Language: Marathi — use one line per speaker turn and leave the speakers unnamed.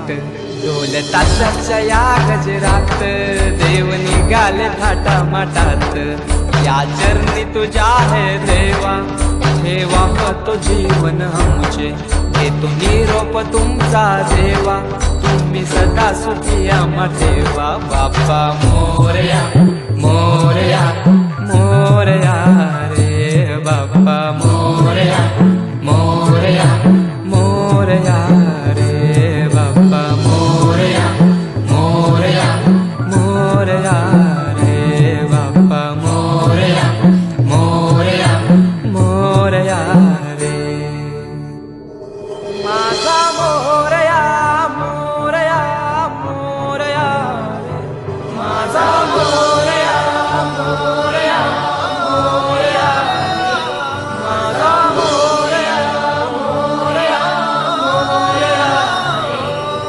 थाट ढोल ताशाच्या या गजरात देव निघाले थाटा माटात या चरणी तुझ्या है देवा ठेवा तो जीवन आमचे घेतो निरोप तुमचा देवा तुम्ही सदा सुखी आम्हा ठेवा बाप्पा मोरया